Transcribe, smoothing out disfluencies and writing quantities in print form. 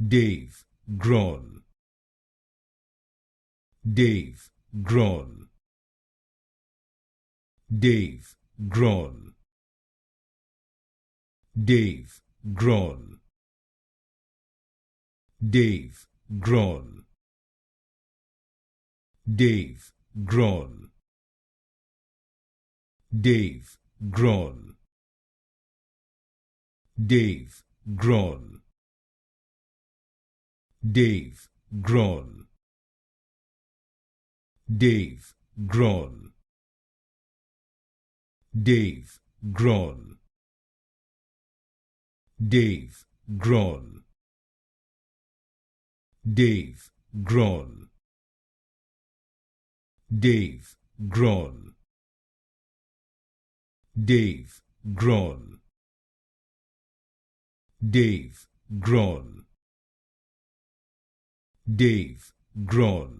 Dave Grohl. Dave Grohl. Dave Grohl. Dave Grohl. Dave Grohl. Dave Grohl. Dave Grohl. Dave Grohl. Dave Grohl. Dave Grohl. Dave Grohl. Dave Grohl. Dave Grohl. Dave Grohl. Dave Grohl. Dave Grohl. Dave Grohl.